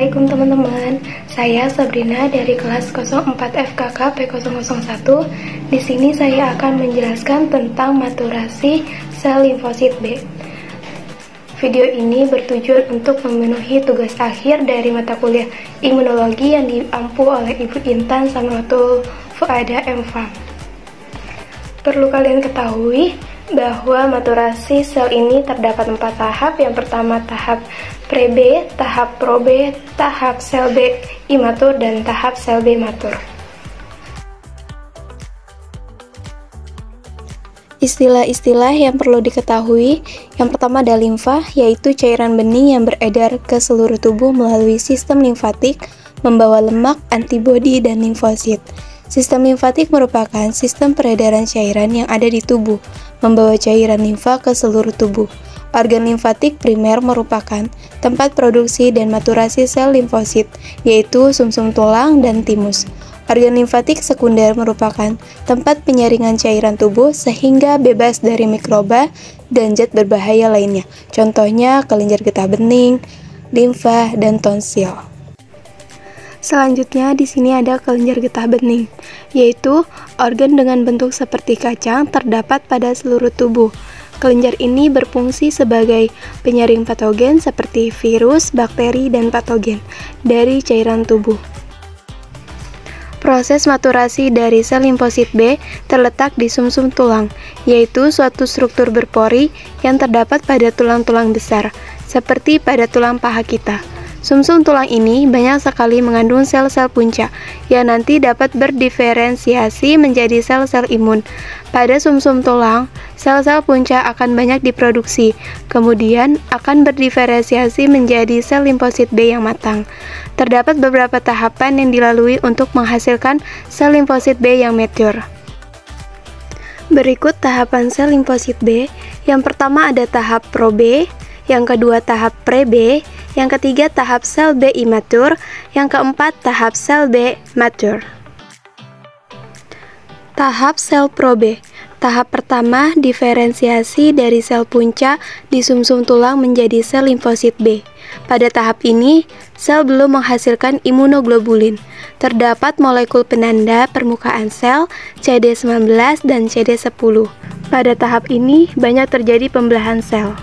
Assalamualaikum teman-teman, saya Sabrina dari kelas 04 FKK P001. Di sini saya akan menjelaskan tentang maturasi sel limfosit B. Video ini bertujuan untuk memenuhi tugas akhir dari mata kuliah imunologi yang diampu oleh Ibu Intan Samratul Fuada MFAM. Perlu kalian ketahui bahwa maturasi sel ini terdapat 4 tahap. Yang pertama tahap pre-B, tahap pro-B, tahap sel B imatur, dan tahap sel B matur. Istilah-istilah yang perlu diketahui, yang pertama ada limfa, yaitu cairan bening yang beredar ke seluruh tubuh melalui sistem limfatik, membawa lemak, antibodi, dan limfosit. Sistem limfatik merupakan sistem peredaran cairan yang ada di tubuh, membawa cairan limfa ke seluruh tubuh. Organ limfatik primer merupakan tempat produksi dan maturasi sel limfosit, yaitu sumsum tulang dan timus. Organ limfatik sekunder merupakan tempat penyaringan cairan tubuh sehingga bebas dari mikroba dan zat berbahaya lainnya. Contohnya kelenjar getah bening, limfa, dan tonsil. Selanjutnya di sini ada kelenjar getah bening, yaitu organ dengan bentuk seperti kacang terdapat pada seluruh tubuh. Kelenjar ini berfungsi sebagai penyaring patogen seperti virus, bakteri, dan patogen dari cairan tubuh. Proses maturasi dari sel limfosit B terletak di sumsum tulang, yaitu suatu struktur berpori yang terdapat pada tulang-tulang besar, seperti pada tulang paha kita. Sumsum tulang ini banyak sekali mengandung sel-sel punca yang nanti dapat berdiferensiasi menjadi sel-sel imun. Pada sumsum tulang, sel-sel punca akan banyak diproduksi, kemudian akan berdiferensiasi menjadi sel limfosit B yang matang. Terdapat beberapa tahapan yang dilalui untuk menghasilkan sel limfosit B yang mature. Berikut tahapan sel limfosit B. Yang pertama ada tahap pro-B, yang kedua tahap pre-B, yang ketiga tahap sel B imatur, yang keempat tahap sel B matur. Tahap sel pro-B. Tahap pertama diferensiasi dari sel punca di sumsum tulang menjadi sel limfosit B. Pada tahap ini, sel belum menghasilkan imunoglobulin. Terdapat molekul penanda permukaan sel CD19 dan CD10. Pada tahap ini banyak terjadi pembelahan sel.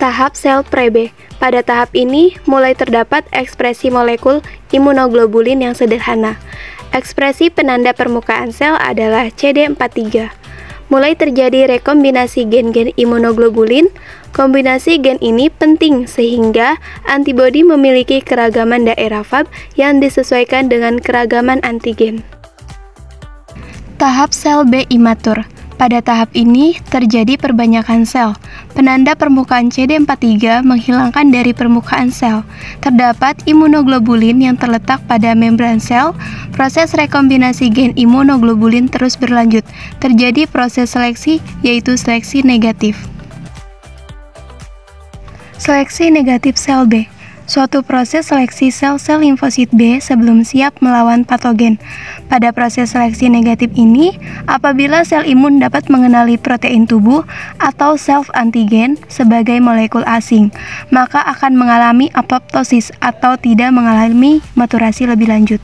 Tahap sel pre-B. Pada tahap ini mulai terdapat ekspresi molekul imunoglobulin yang sederhana. Ekspresi penanda permukaan sel adalah CD43. Mulai terjadi rekombinasi gen-gen imunoglobulin. Kombinasi gen ini penting sehingga antibodi memiliki keragaman daerah Fab yang disesuaikan dengan keragaman antigen. Tahap sel B imatur. Pada tahap ini terjadi perbanyakan sel. Penanda permukaan CD43 menghilangkan dari permukaan sel. Terdapat imunoglobulin yang terletak pada membran sel. Proses rekombinasi gen imunoglobulin terus berlanjut. Terjadi proses seleksi, yaitu seleksi negatif. Seleksi negatif sel B. Suatu proses seleksi sel-sel limfosit B sebelum siap melawan patogen. Pada proses seleksi negatif ini, apabila sel imun dapat mengenali protein tubuh atau self-antigen sebagai molekul asing, maka akan mengalami apoptosis atau tidak mengalami maturasi lebih lanjut.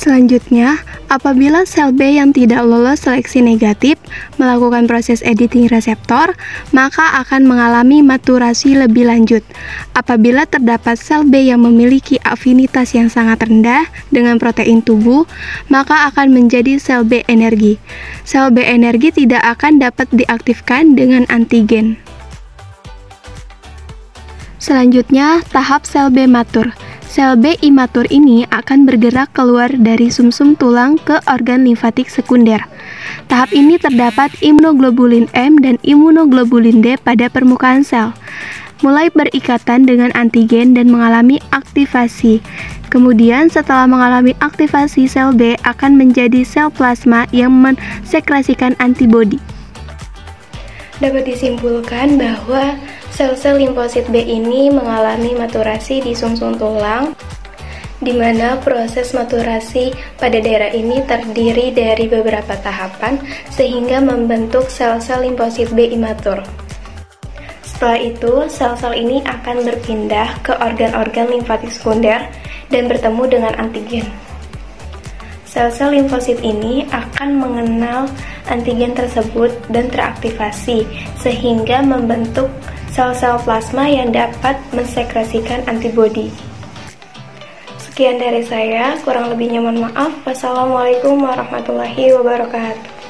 Selanjutnya, apabila sel B yang tidak lolos seleksi negatif melakukan proses editing reseptor, maka akan mengalami maturasi lebih lanjut. Apabila terdapat sel B yang memiliki afinitas yang sangat rendah dengan protein tubuh, maka akan menjadi sel B energi. Sel B energi tidak akan dapat diaktifkan dengan antigen. Selanjutnya, tahap sel B matur. Sel B imatur ini akan bergerak keluar dari sumsum tulang ke organ limfatik sekunder. Tahap ini terdapat imunoglobulin M dan imunoglobulin D pada permukaan sel. Mulai berikatan dengan antigen dan mengalami aktivasi. Kemudian setelah mengalami aktivasi, sel B akan menjadi sel plasma yang mensekresikan antibodi. Dapat disimpulkan bahwa sel-sel limfosit B ini mengalami maturasi di sumsum tulang, di mana proses maturasi pada daerah ini terdiri dari beberapa tahapan sehingga membentuk sel-sel limfosit B imatur. Setelah itu, sel-sel ini akan berpindah ke organ-organ limfatik sekunder dan bertemu dengan antigen. Sel-sel limfosit ini akan mengenal antigen tersebut dan teraktivasi, sehingga membentuk sel-sel plasma yang dapat mensekresikan antibodi. Sekian dari saya, kurang lebihnya mohon maaf. Wassalamualaikum warahmatullahi wabarakatuh.